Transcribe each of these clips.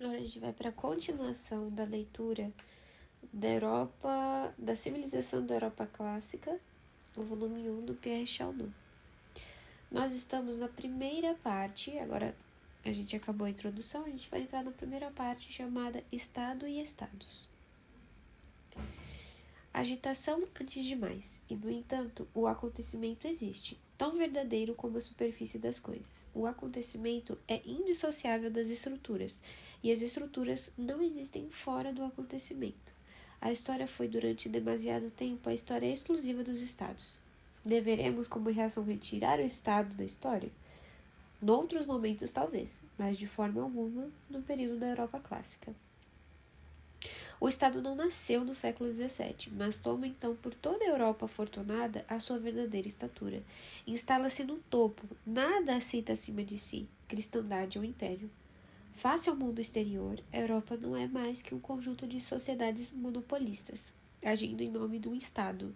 Agora a gente vai para a continuação da leitura da civilização da Europa clássica, o volume 1 do Pierre Chaldon. Nós estamos na primeira parte, agora a gente acabou a introdução, a gente vai entrar na primeira parte chamada Estado e Estados. Agitação antes de mais, e no entanto, o acontecimento existe, tão verdadeiro como a superfície das coisas. O acontecimento é indissociável das estruturas, e as estruturas não existem fora do acontecimento. A história foi durante demasiado tempo a história exclusiva dos estados. Deveremos, como reação, retirar o estado da história? Noutros momentos, talvez, mas de forma alguma no período da Europa clássica. O Estado não nasceu no século XVII, mas toma então por toda a Europa afortunada a sua verdadeira estatura. Instala-se no topo, nada aceita acima de si, cristandade ou império. Face ao mundo exterior, a Europa não é mais que um conjunto de sociedades monopolistas, agindo em nome de um Estado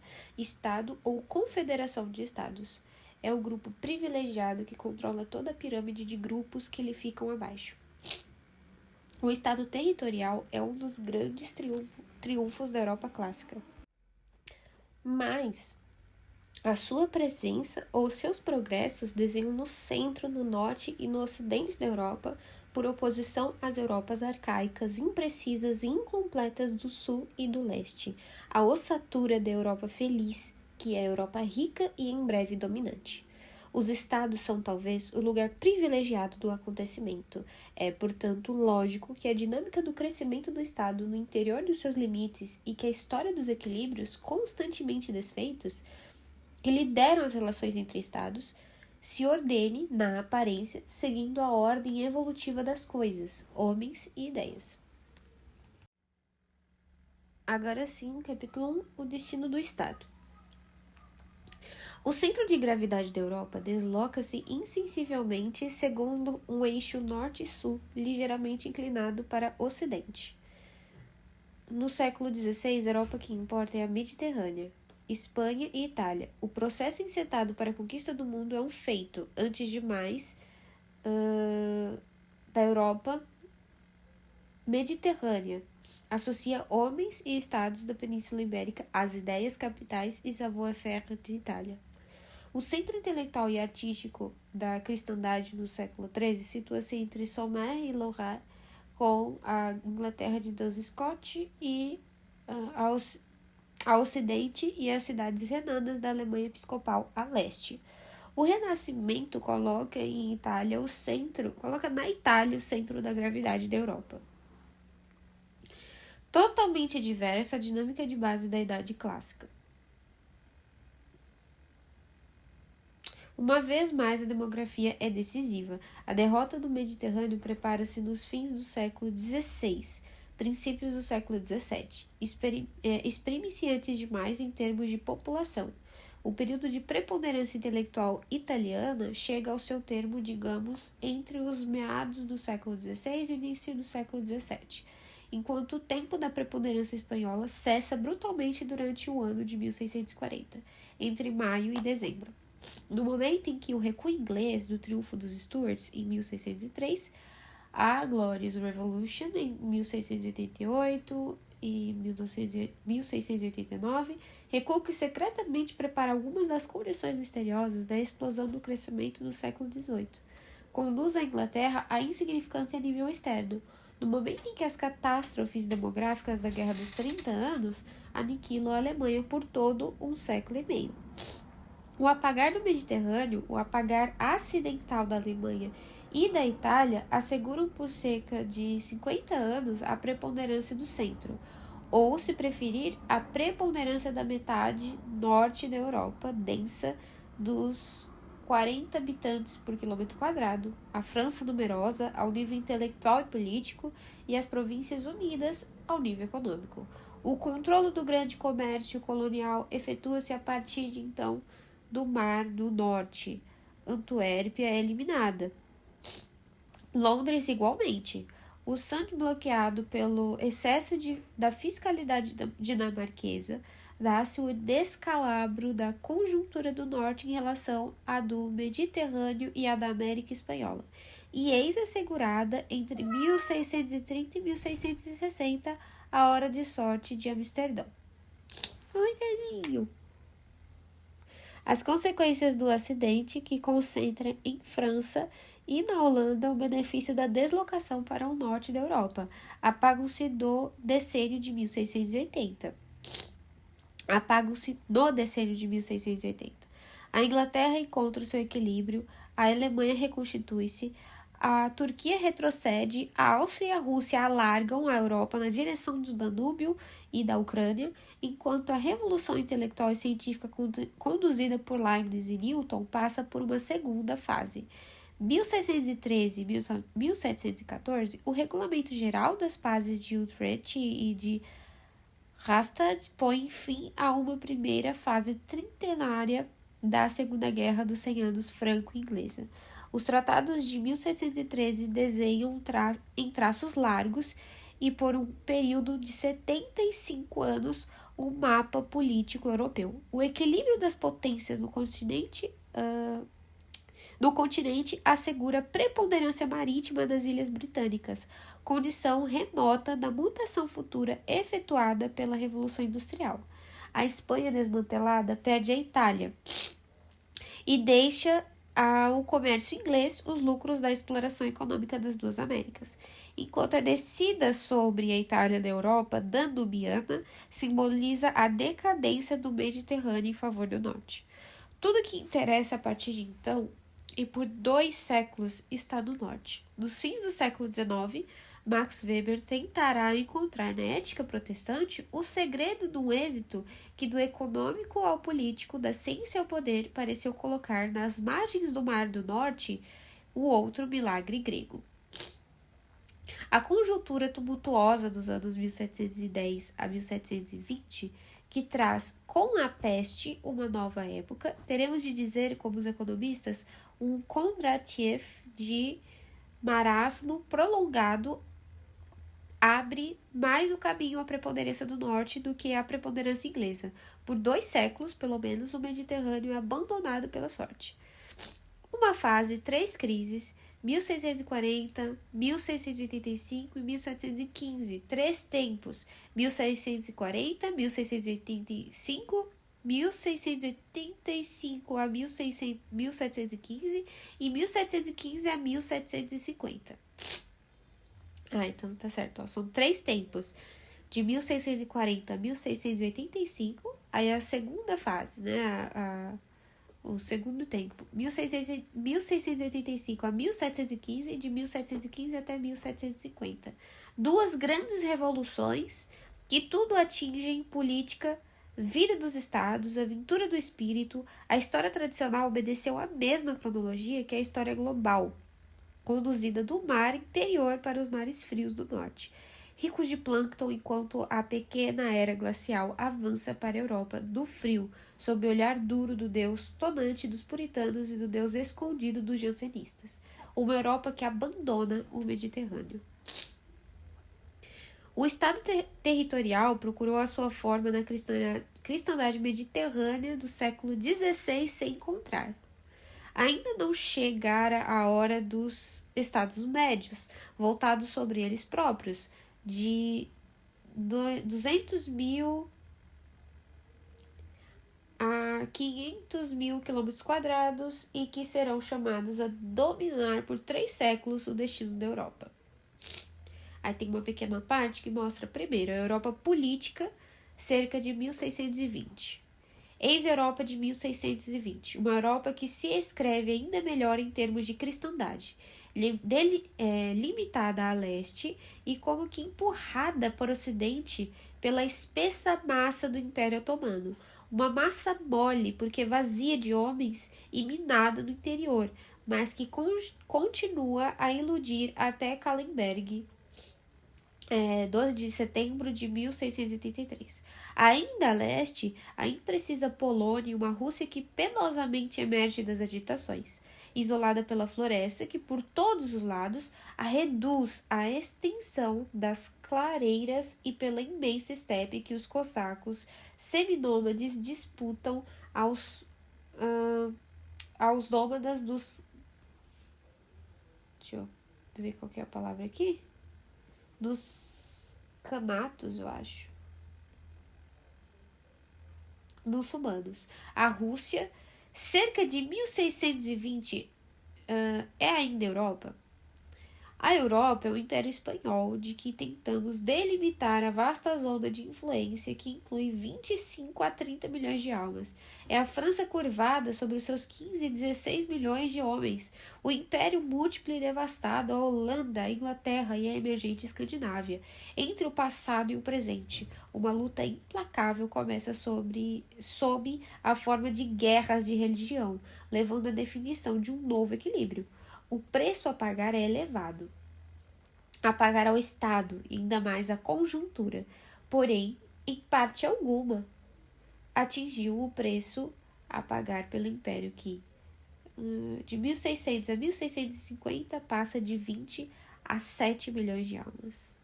ou confederação de Estados. É o grupo privilegiado que controla toda a pirâmide de grupos que lhe ficam abaixo. O Estado territorial é um dos grandes triunfos da Europa clássica. Mas a sua presença ou seus progressos desenham no centro, no norte e no ocidente da Europa, por oposição às Europas arcaicas, imprecisas e incompletas do sul e do leste, a ossatura da Europa feliz, que é a Europa rica e em breve dominante. Os estados são talvez o lugar privilegiado do acontecimento. É, portanto, lógico que a dinâmica do crescimento do estado no interior dos seus limites e que a história dos equilíbrios constantemente desfeitos, que lideram as relações entre estados, se ordene, na aparência, seguindo a ordem evolutiva das coisas, homens e ideias. Agora sim, capítulo 1, o destino do Estado. O centro de gravidade da Europa desloca-se insensivelmente segundo um eixo norte-sul, ligeiramente inclinado para ocidente. No século XVI, a Europa que importa é a Mediterrânea, Espanha e Itália. O processo encetado para a conquista do mundo é um feito, antes de mais, da Europa mediterrânea. Associa homens e estados da Península Ibérica às ideias capitais e savoir-faire de Itália. O centro intelectual e artístico da cristandade no século XIII situa-se entre Somer e Loire, com a Inglaterra de Duns Scott e a ocidente e as cidades renanas da Alemanha episcopal a leste. O Renascimento coloca na Itália o centro da gravidade da Europa. Totalmente diversa a dinâmica de base da Idade Clássica. Uma vez mais, a demografia é decisiva. A derrota do Mediterrâneo prepara-se nos fins do século XVI, princípios do século XVII. Exprime-se antes de mais em termos de população. O período de preponderância intelectual italiana chega ao seu termo, digamos, entre os meados do século XVI e o início do século XVII, enquanto o tempo da preponderância espanhola cessa brutalmente durante o ano de 1640, entre maio e dezembro. No momento em que o recuo inglês do triunfo dos Stuarts em 1603, a Glorious Revolution em 1688 e 1689, recuo que secretamente prepara algumas das condições misteriosas da explosão do crescimento no século XVIII, conduz a Inglaterra à insignificância a nível externo. No momento em que as catástrofes demográficas da Guerra dos 30 Anos aniquilam a Alemanha por todo um século e meio. O apagar do Mediterrâneo, o apagar acidental da Alemanha e da Itália asseguram por cerca de 50 anos a preponderância do centro, ou, se preferir, a preponderância da metade norte da Europa densa dos 40 habitantes por quilômetro quadrado, a França numerosa ao nível intelectual e político e as províncias unidas ao nível econômico. O controle do grande comércio colonial efetua-se a partir de então do Mar do Norte. Antuérpia é eliminada. Londres igualmente. O Sund, bloqueado pelo excesso da fiscalidade dinamarquesa, dá-se o descalabro da conjuntura do norte em relação à do Mediterrâneo e à da América Espanhola. e eis assegurada entre 1630 e 1660 a hora de sorte de Amsterdão. As consequências do acidente, que concentra em França e na Holanda o benefício da deslocação para o norte da Europa, apagam-se do decênio de 1680. A Inglaterra encontra o seu equilíbrio, a Alemanha reconstitui-se, a Turquia retrocede, a Áustria e a Rússia alargam a Europa na direção do Danúbio e da Ucrânia, enquanto a revolução intelectual e científica conduzida por Leibniz e Newton passa por uma segunda fase. 1613 e 1714, o Regulamento Geral das Pazes de Utrecht e de Rastatt põe fim a uma primeira fase trintenária da Segunda Guerra dos 100 Anos Franco-Inglesa. Os tratados de 1713 desenham em traços largos e por um período de 75 anos o mapa político europeu. O equilíbrio das potências no continente assegura preponderância marítima das Ilhas Britânicas, condição remota da mutação futura efetuada pela Revolução Industrial. A Espanha desmantelada perde a Itália e deixa ao comércio inglês os lucros da exploração econômica das duas Américas, enquanto a descida sobre a Itália da Europa danubiana simboliza a decadência do Mediterrâneo em favor do norte. Tudo que interessa a partir de então e por 2 séculos está no norte. Nos fins do século XIX, Max Weber tentará encontrar na ética protestante o segredo do êxito que do econômico ao político, da ciência ao poder, pareceu colocar nas margens do Mar do Norte o outro milagre grego. A conjuntura tumultuosa dos anos 1710 a 1720, que traz com a peste uma nova época, teremos de dizer, como os economistas, um Kondratiev de marasmo prolongado abre mais o caminho à preponderância do norte do que à preponderância inglesa. Por 2 séculos, pelo menos, o Mediterrâneo é abandonado pela sorte. Uma fase, 3 crises, 1640, 1685 e 1715, 3 tempos, 1640, 1685, 1685 a 1715 e 1715 a 1750. Então tá certo, ó. São 3 tempos, de 1640 a 1685, aí a segunda fase, né, o segundo tempo, 1685 a 1715 e de 1715 até 1750. 2 grandes revoluções que tudo atingem: política, vida dos estados, aventura do espírito. A história tradicional obedeceu a mesma cronologia que a história global, conduzida do mar interior para os mares frios do norte, ricos de plâncton, enquanto a pequena era glacial avança para a Europa do frio, sob o olhar duro do Deus tonante dos puritanos e do Deus escondido dos jansenistas. Uma Europa que abandona o Mediterrâneo. O Estado territorial procurou a sua forma na cristandade mediterrânea do século XVI sem encontrar. Ainda não chegara a hora dos Estados médios, voltados sobre eles próprios, de 200 mil a 500 mil quilômetros quadrados e que serão chamados a dominar por 3 séculos o destino da Europa. Aí tem uma pequena parte que mostra, primeiro, a Europa política, cerca de 1620. Ex-Europa de 1620, uma Europa que se escreve ainda melhor em termos de cristandade, limitada a leste e como que empurrada para o ocidente pela espessa massa do Império Otomano, uma massa mole porque vazia de homens e minada no interior, mas que continua a iludir até Kahlenberg, 12 de setembro de 1683. Ainda a leste, a imprecisa Polônia e uma Rússia que penosamente emerge das agitações, isolada pela floresta que por todos os lados a reduz à extensão das clareiras e pela imensa estepe que os cossacos seminômades disputam aos nômadas dos Deixa eu ver qual que é a palavra aqui. Dos canatos, eu acho. Muçulmanos. A Rússia, cerca de 1620, é ainda Europa. A Europa é o Império Espanhol, de que tentamos delimitar a vasta zona de influência que inclui 25 a 30 milhões de almas. É a França curvada sobre os seus 15 e 16 milhões de homens. O Império múltiplo e devastado, a Holanda, a Inglaterra e a emergente Escandinávia. Entre o passado e o presente, uma luta implacável começa sob a forma de guerras de religião, levando à definição de um novo equilíbrio. O preço a pagar é elevado, a pagar ao Estado e ainda mais à conjuntura, porém, em parte alguma, atingiu o preço a pagar pelo Império que, de 1600 a 1650, passa de 20 a 7 milhões de almas.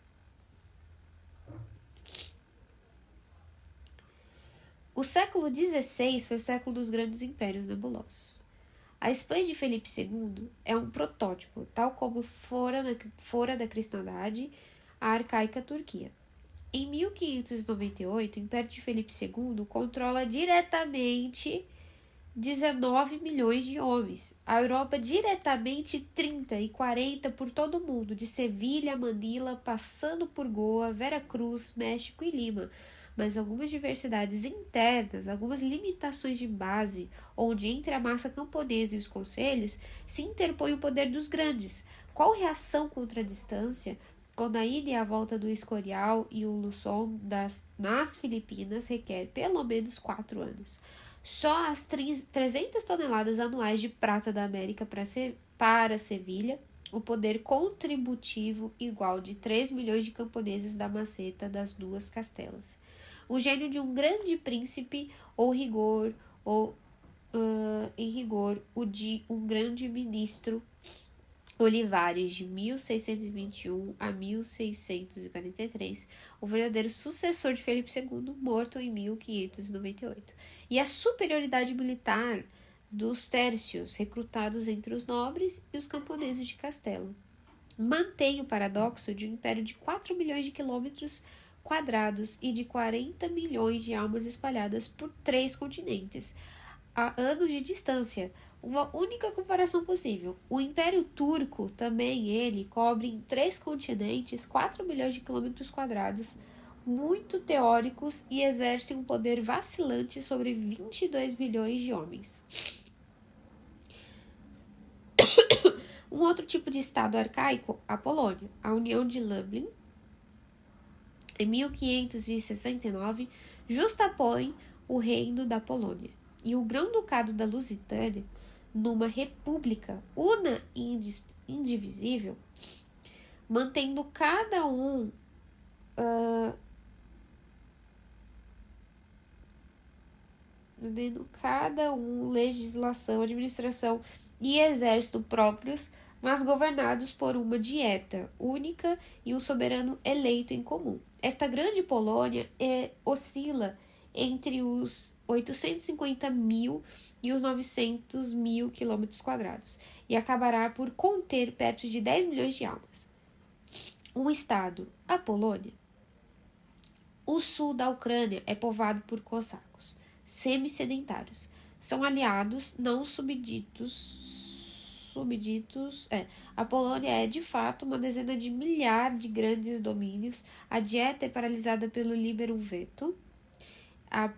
O século XVI foi o século dos grandes impérios nebulosos. A Espanha de Felipe II é um protótipo, tal como fora da cristandade a arcaica Turquia. Em 1598, o Império de Felipe II controla diretamente 19 milhões de homens. A Europa diretamente 30 e 40 por todo o mundo, de Sevilha a Manila, passando por Goa, Veracruz, México e Lima. Mas algumas diversidades internas, algumas limitações de base, onde entre a massa camponesa e os conselhos se interpõe o poder dos grandes. Qual reação contra a distância, quando a ida e a volta do Escorial e o Luzon nas Filipinas requer pelo menos 4 anos? Só as 300 toneladas anuais de prata da América para Sevilha, o poder contributivo igual de 3 milhões de camponeses da maceta das duas castelas. O gênio de um grande príncipe, em rigor, o de um grande ministro Olivares, de 1621 a 1643, o verdadeiro sucessor de Felipe II, morto em 1598. E a superioridade militar dos tércios, recrutados entre os nobres e os camponeses de Castelo. Mantém o paradoxo de um império de 4 milhões de quilômetros quadrados e de 40 milhões de almas espalhadas por 3 continentes, a anos de distância. Uma única comparação possível. O Império Turco, também ele, cobre em 3 continentes 4 milhões de quilômetros quadrados, muito teóricos, e exerce um poder vacilante sobre 22 milhões de homens. Um outro tipo de estado arcaico, a Polônia. A União de Lublin, em 1569, justapõe o Reino da Polônia e o Grão-Ducado da Lusitânia numa república una e indivisível, mantendo cada um legislação, administração e exército próprios, mas governados por uma dieta única e um soberano eleito em comum. Esta grande Polônia oscila entre os 850 mil e os 900 mil quilômetros quadrados e acabará por conter perto de 10 milhões de almas. Um estado, a Polônia. O sul da Ucrânia é povoado por cossacos, semi-sedentários. São aliados não subditos. A Polônia é, de fato, uma dezena de milhares de grandes domínios. A dieta é paralisada pelo liberum veto, a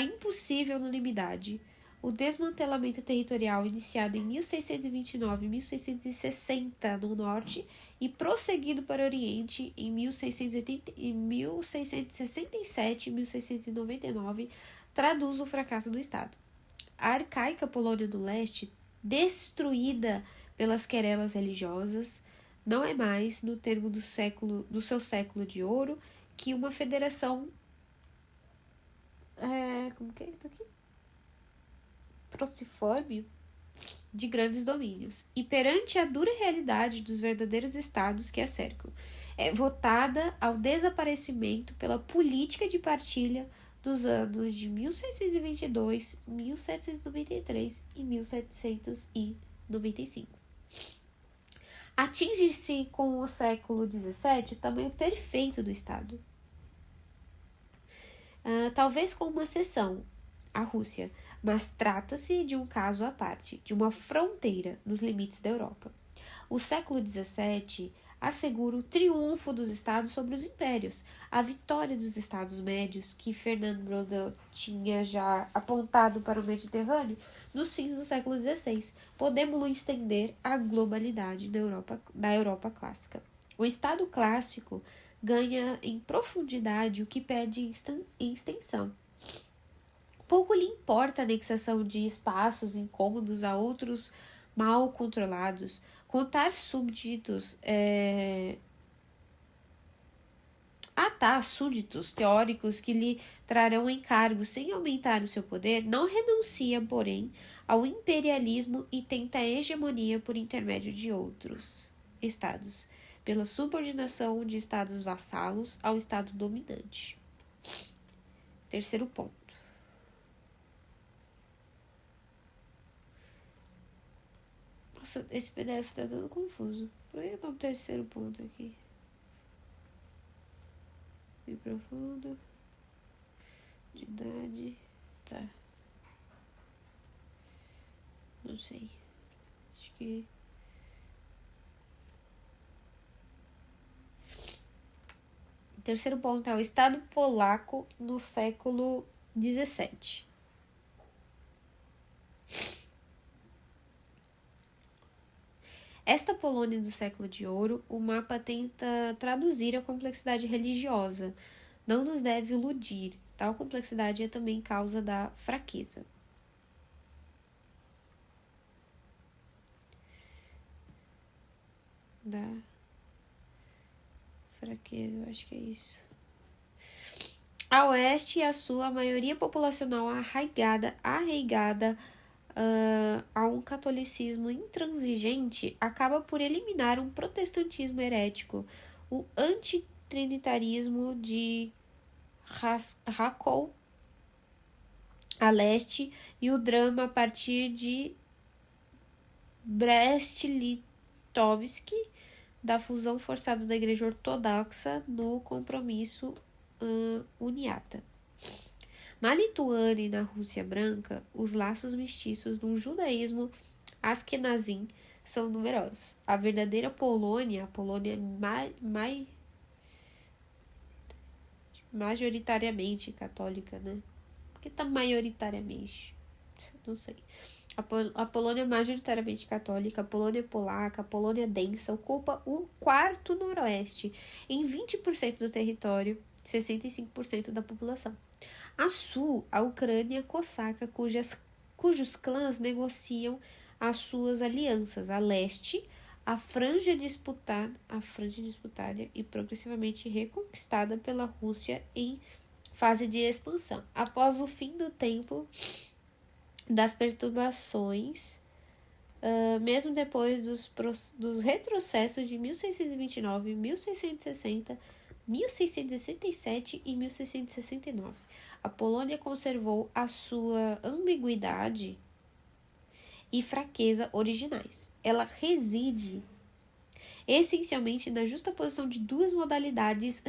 impossível unanimidade, o desmantelamento territorial iniciado em 1629 e 1660 no norte e prosseguido para o oriente em 1667 e 1699, traduz o fracasso do Estado. A arcaica Polônia do Leste, destruída pelas querelas religiosas, não é mais, no termo do seu século de ouro, que uma federação procifórmio de grandes domínios, e perante a dura realidade dos verdadeiros estados que a cercam, é votada ao desaparecimento pela política de partilha dos anos de 1622, 1793 e 1795. Atinge-se com o século XVII o tamanho perfeito do Estado. Talvez com uma exceção, a Rússia, mas trata-se de um caso à parte, de uma fronteira nos limites da Europa. O século XVII assegura o triunfo dos estados sobre os impérios, a vitória dos estados médios que Fernand Braudel tinha já apontado para o Mediterrâneo nos fins do século XVI. Podemos-lo estender à globalidade da Europa clássica. O estado clássico ganha em profundidade o que perde em extensão. Pouco lhe importa a anexação de espaços incômodos a outros mal controlados, contar súditos súditos teóricos que lhe trarão encargos sem aumentar o seu poder, não renuncia, porém, ao imperialismo e tenta a hegemonia por intermédio de outros estados, pela subordinação de estados vassalos ao estado dominante. Terceiro ponto. Nossa, esse PDF tá todo confuso. Por que tá o terceiro ponto aqui? Bem profundo. De idade. Tá. Não sei. Acho que... O terceiro ponto é o Estado polaco no século XVII. Esta Polônia do século de ouro, o mapa tenta traduzir a complexidade religiosa. Não nos deve iludir. Tal complexidade é também causa da fraqueza. Eu acho que é isso. A oeste, a sua maioria populacional arraigada a um catolicismo intransigente, acaba por eliminar um protestantismo herético, o antitrinitarismo de Rakov a leste e o drama a partir de Brest-Litovsk, da fusão forçada da Igreja Ortodoxa no compromisso uniata. Na Lituânia e na Rússia Branca, os laços mestiços do judaísmo askenazim são numerosos. A verdadeira Polônia, a Polônia majoritariamente católica, né? Por que tá majoritariamente? Não sei. A Polônia majoritariamente católica, a Polônia polaca, a Polônia densa, ocupa o quarto noroeste, em 20% do território, 65% da população. A sul, a Ucrânia cosaca, cujos clãs negociam as suas alianças. A leste, a franja disputada e progressivamente reconquistada pela Rússia em fase de expansão. Após o fim do tempo das perturbações, mesmo depois dos retrocessos de 1629, 1660, 1667 e 1669. A Polônia conservou a sua ambiguidade e fraqueza originais. Ela reside essencialmente na justaposição de duas modalidades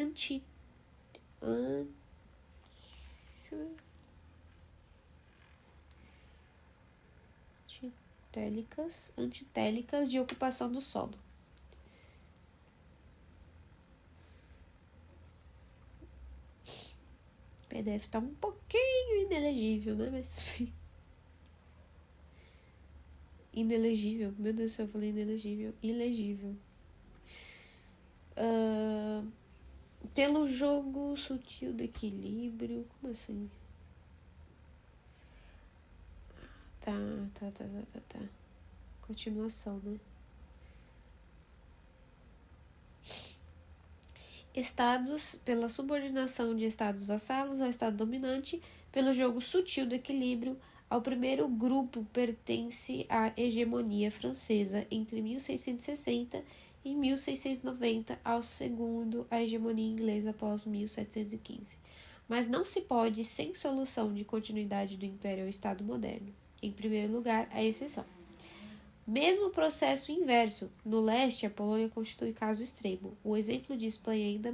antitélicas de ocupação do solo. O PDF tá um pouquinho inelegível, né? Mas inelegível. Meu Deus do céu, eu falei inelegível. Ilegível. Pelo jogo sutil do equilíbrio. Como assim? Tá. Continuação, né? Estados, pela subordinação de estados vassalos ao estado dominante, pelo jogo sutil do equilíbrio, ao primeiro grupo pertence a hegemonia francesa entre 1660 e 1690, ao segundo a hegemonia inglesa após 1715. Mas não se pode sem solução de continuidade do império ao Estado moderno. Em primeiro lugar, a exceção. Mesmo processo inverso. No leste, a Polônia constitui caso extremo. O exemplo de Espanha ainda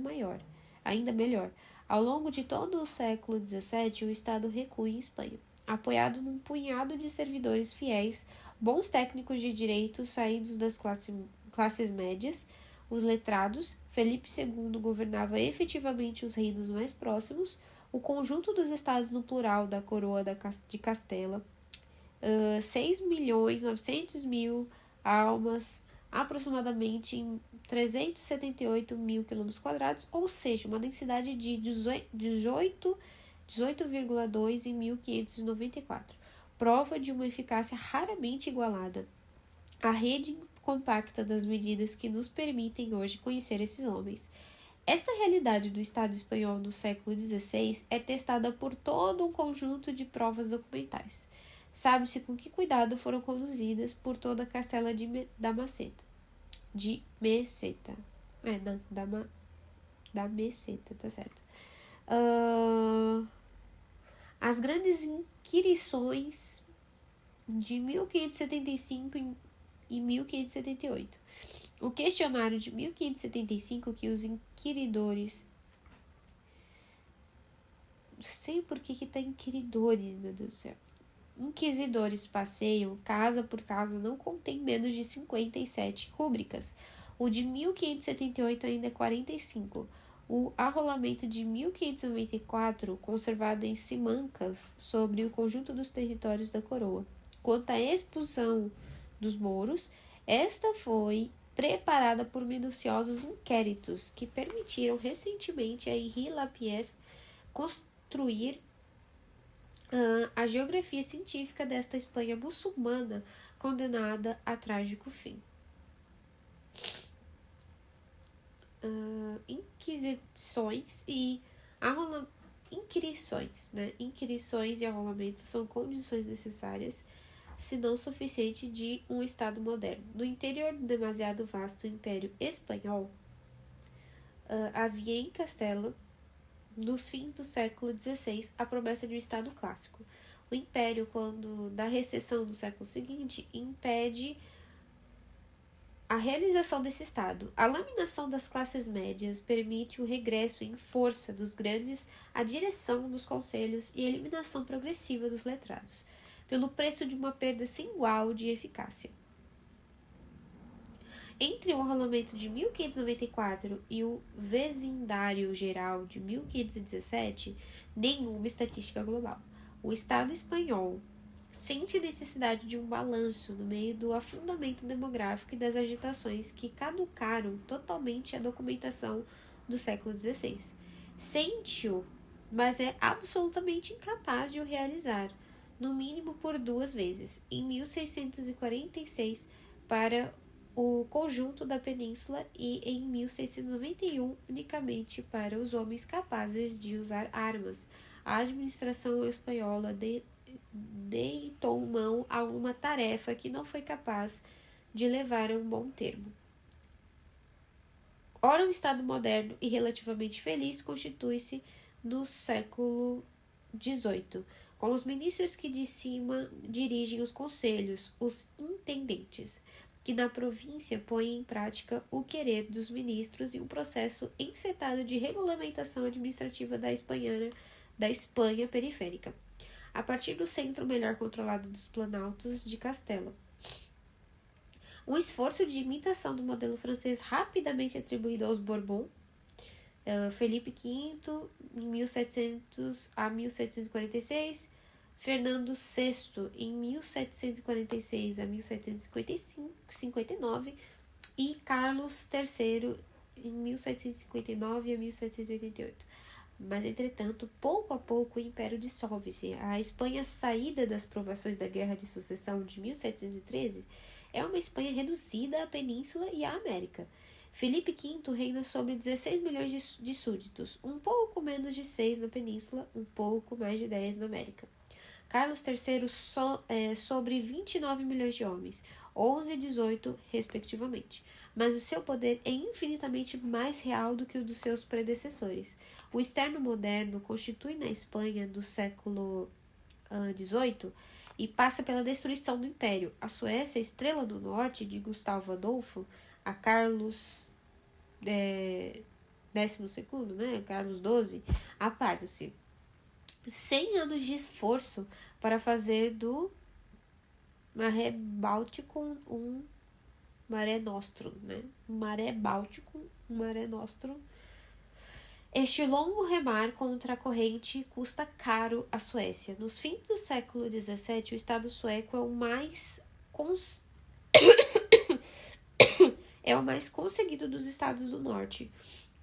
melhor. Ao longo de todo o século XVII, o Estado recua em Espanha, apoiado num punhado de servidores fiéis, bons técnicos de direito saídos das classes médias, os letrados. Felipe II governava efetivamente os reinos mais próximos, o conjunto dos estados no plural da coroa de Castela, 6.900.000 almas, aproximadamente em 378.000 km², ou seja, uma densidade de 18,2 em 1594. Prova de uma eficácia raramente igualada. A rede compacta das medidas que nos permitem hoje conhecer esses homens. Esta realidade do Estado espanhol no século XVI é testada por todo um conjunto de provas documentais. Sabe-se com que cuidado foram conduzidas por toda a Castela da Meseta. Da Meseta, tá certo. As grandes inquirições de 1575 e 1578. O questionário de 1575 que os inquiridores... Não sei por que tá inquiridores, meu Deus do céu. Inquisidores passeiam casa por casa não contém menos de 57 rúbricas. O de 1578 ainda é 45. O arrolamento de 1594, conservado em Simancas, sobre o conjunto dos territórios da coroa. Quanto à expulsão dos mouros, esta foi preparada por minuciosos inquéritos que permitiram recentemente a Henri Lapierre construir a geografia científica desta Espanha muçulmana condenada a trágico fim. Inquisições e Inquirições e arrolamentos são condições necessárias, se não suficiente, de um Estado moderno. No interior do demasiado vasto Império Espanhol, havia em Castela, nos fins do século XVI, a promessa de um Estado clássico. O Império, quando da recessão do século seguinte, impede a realização desse Estado. A laminação das classes médias permite o regresso em força dos grandes à direção dos conselhos e a eliminação progressiva dos letrados, pelo preço de uma perda sem igual de eficácia. Entre o arrolamento de 1594 e o vezindário geral de 1517, nenhuma estatística global. O Estado espanhol sente a necessidade de um balanço no meio do afundamento demográfico e das agitações que caducaram totalmente a documentação do século XVI. Sente-o, mas é absolutamente incapaz de o realizar, no mínimo por 2 vezes, em 1646 para o conjunto da península e em 1691 unicamente para os homens capazes de usar armas. A administração espanhola deitou mão a uma tarefa que não foi capaz de levar a um bom termo. Ora, um Estado moderno e relativamente feliz constitui-se no século XVIII, com os ministros que de cima dirigem os conselhos, os intendentes, que na província põem em prática o querer dos ministros e um processo encetado de regulamentação administrativa da Espanha periférica, a partir do centro melhor controlado dos planaltos de Castela. Um esforço de imitação do modelo francês rapidamente atribuído aos Bourbon, Felipe V, em 1700 a 1746, Fernando VI, em 1746 a 1759, e Carlos III, em 1759 a 1788. Mas, entretanto, pouco a pouco o Império dissolve-se. A Espanha saída das provações da Guerra de Sucessão de 1713 é uma Espanha reduzida à Península e à América. Felipe V reina sobre 16 milhões de súditos, um pouco menos de 6 na Península, um pouco mais de 10 na América. Carlos III sobre 29 milhões de homens, 11 e 18 respectivamente. Mas o seu poder é infinitamente mais real do que o dos seus predecessores. O externo moderno constitui na Espanha do século XVIII e passa pela destruição do Império. A Suécia, Estrela do Norte, de Gustavo Adolfo, a Carlos XII, né? Carlos XII, apaga-se. 100 anos de esforço para fazer do Maré Báltico um Mare Nostrum, né? Maré Báltico, um Mare Nostrum. Este longo remar contra a corrente custa caro à Suécia. Nos fins do século XVII, o Estado sueco é o mais conseguido dos Estados do Norte.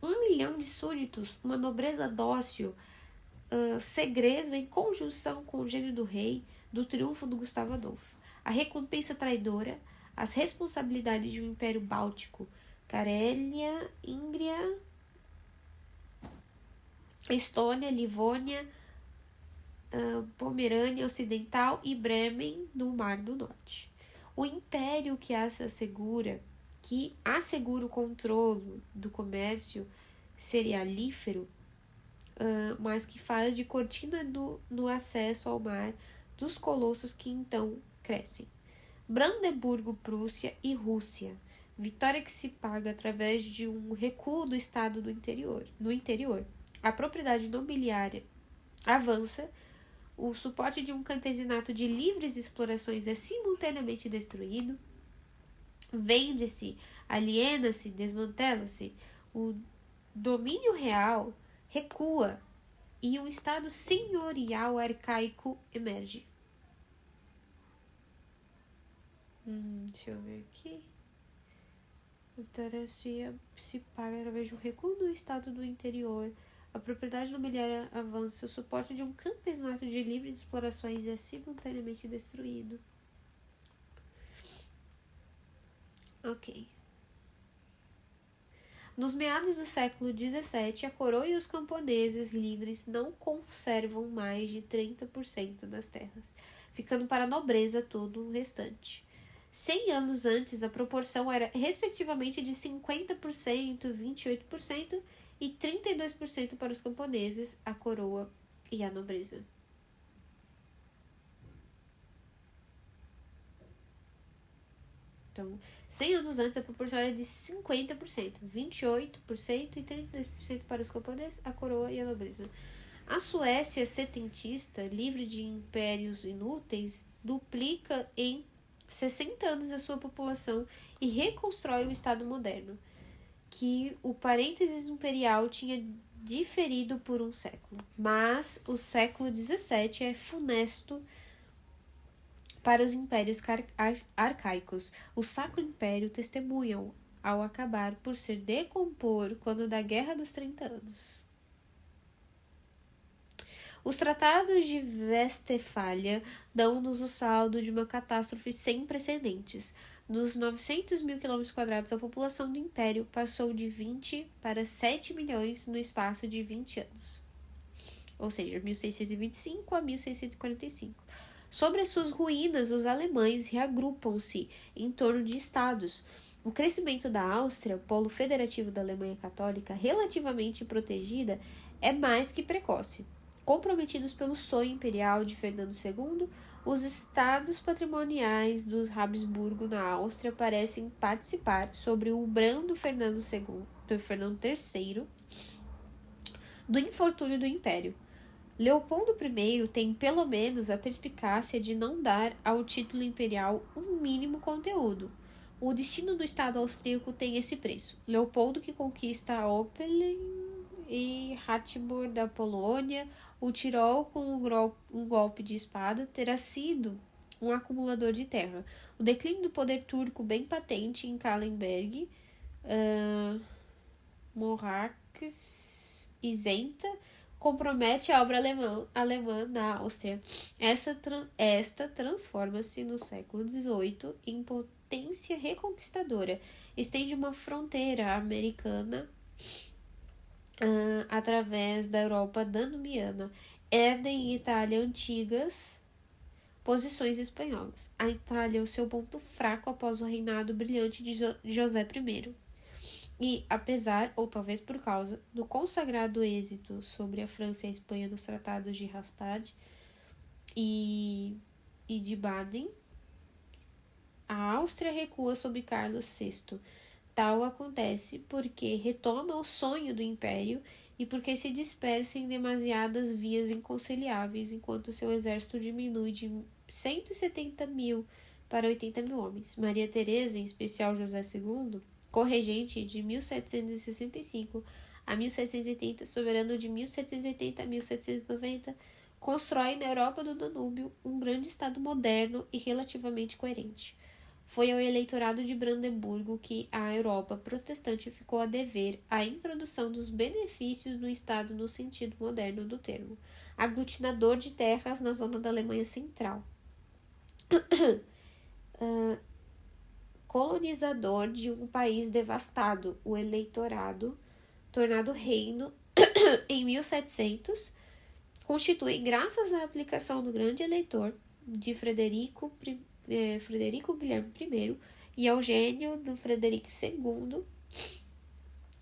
1 milhão de súditos, uma nobreza dócil, segreda em conjunção com o gênio do rei, do triunfo do Gustavo Adolfo. A recompensa traidora, as responsabilidades de um império báltico, Carélia, Íngria, Estônia, Livônia, Pomerânia Ocidental e Bremen no Mar do Norte. O império que assegura o controle do comércio cerealífero, mas que faz de cortina no acesso ao mar dos colossos que então crescem. Brandeburgo, Prússia e Rússia. Vitória que se paga através de um recuo do Estado no interior. A propriedade nobiliária avança, o suporte de um campesinato de livres explorações é simultaneamente destruído, vende-se, aliena-se, desmantela-se, o domínio real recua e um Estado senhorial arcaico emerge. Deixa eu ver aqui. A vitória se paga através de um recuo do Estado do interior. A propriedade nobiliária avança, o suporte de um campesinato de livres explorações é simultaneamente destruído. Ok. Nos meados do século XVII, a coroa e os camponeses livres não conservam mais de 30% das terras, ficando para a nobreza todo o restante. 100 anos antes, a proporção era respectivamente de 50%, 28% e 32% para os camponeses, a coroa e a nobreza. Então, 100 anos antes, a proporção era de 50%, 28% e 32% para os camponeses, a coroa e a nobreza. A Suécia setentista, livre de impérios inúteis, duplica em 60 anos a sua população e reconstrói o Estado moderno, que o parênteses imperial tinha diferido por um século. Mas o século XVII é funesto para os impérios arcaicos. O Sacro Império testemunham ao acabar por se decompor quando da Guerra dos 30 Anos. Os tratados de Westfália dão-nos o saldo de uma catástrofe sem precedentes. Nos 900 mil km², a população do Império passou de 20 para 7 milhões no espaço de 20 anos. Ou seja, 1625 a 1645. Sobre as suas ruínas, os alemães reagrupam-se em torno de estados. O crescimento da Áustria, polo federativo da Alemanha Católica, relativamente protegida, é mais que precoce. Comprometidos pelo sonho imperial de Fernando II, os estados patrimoniais dos Habsburgo na Áustria parecem participar sobre o brando Fernando III do infortúnio do Império. Leopoldo I tem pelo menos a perspicácia de não dar ao título imperial um mínimo conteúdo. O destino do Estado austríaco tem esse preço. Leopoldo, que conquista Oppeln e Ratibor da Polônia, o Tirol com um golpe de espada, terá sido um acumulador de terra. O declínio do poder turco bem patente em Kallenberg, Morax e Zenta compromete a obra alemã na Áustria. Esta transforma-se no século XVIII em potência reconquistadora. Estende uma fronteira americana através da Europa danubiana. Herda em Itália antigas posições espanholas. A Itália é o seu ponto fraco após o reinado brilhante de José I. E, apesar, ou talvez por causa, do consagrado êxito sobre a França e a Espanha nos tratados de Rastatt e e de Baden, a Áustria recua sob Carlos VI. Tal acontece porque retoma o sonho do império e porque se dispersa em demasiadas vias inconciliáveis, enquanto seu exército diminui de 170.000 para 80.000 homens. Maria Teresa, em especial José II, corregente de 1765 a 1780, soberano de 1780 a 1790, constrói na Europa do Danúbio um grande estado moderno e relativamente coerente. Foi ao eleitorado de Brandemburgo que a Europa protestante ficou a dever a introdução dos benefícios do Estado no sentido moderno do termo, aglutinador de terras na zona da Alemanha Central, colonizador de um país devastado, o eleitorado, tornado reino em 1700, constitui, graças à aplicação do grande eleitor de Frederico Guilherme I e Eugênio do Frederico II,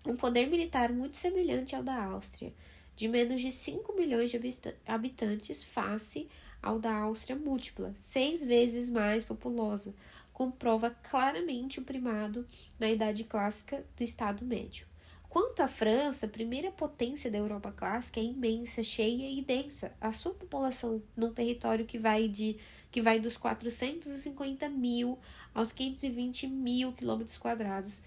um poder militar muito semelhante ao da Áustria, de menos de 5 milhões de habitantes face ao da Áustria múltipla, 6 vezes mais populosa, comprova claramente o primado na Idade Clássica do Estado Médio. Quanto à França, a primeira potência da Europa clássica, é imensa, cheia e densa. A sua população, num território que vai dos 450.000 aos 520.000 km²,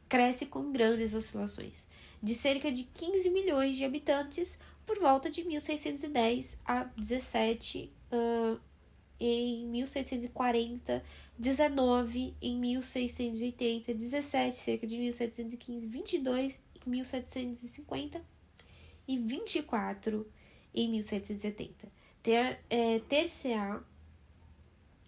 cresce com grandes oscilações, de cerca de 15 milhões de habitantes por volta de 1610 a 17 em 1640, 19 em 1680, 17 cerca de 1715, 22 em 1750 e 24 em 1770. Ter-se-á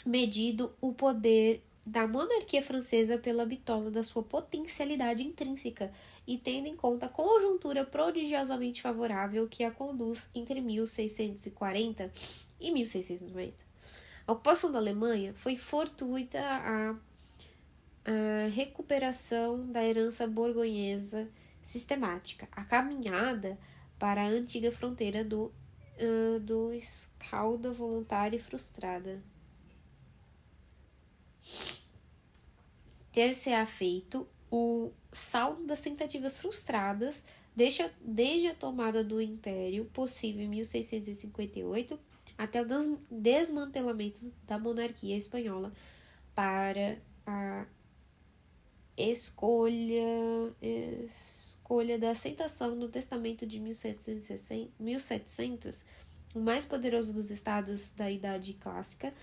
medido o poder da monarquia francesa pela bitola da sua potencialidade intrínseca e tendo em conta a conjuntura prodigiosamente favorável que a conduz entre 1640 e 1690. A ocupação da Alemanha foi fortuita à recuperação da herança borgonhesa sistemática, a caminhada para a antiga fronteira do escalda voluntária e frustrada. Ter-se-á feito o saldo das tentativas frustradas desde a tomada do Império, possível em 1658, até o desmantelamento da monarquia espanhola para a escolha da aceitação no testamento de 1700, o mais poderoso dos estados da Idade Clássica.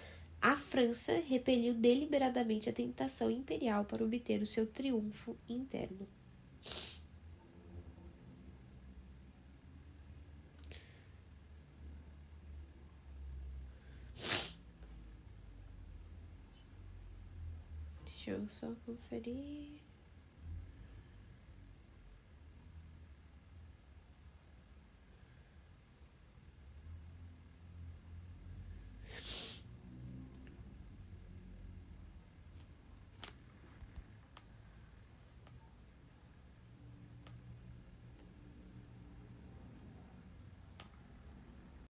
A França repeliu deliberadamente a tentação imperial para obter o seu triunfo interno. Deixa eu só conferir.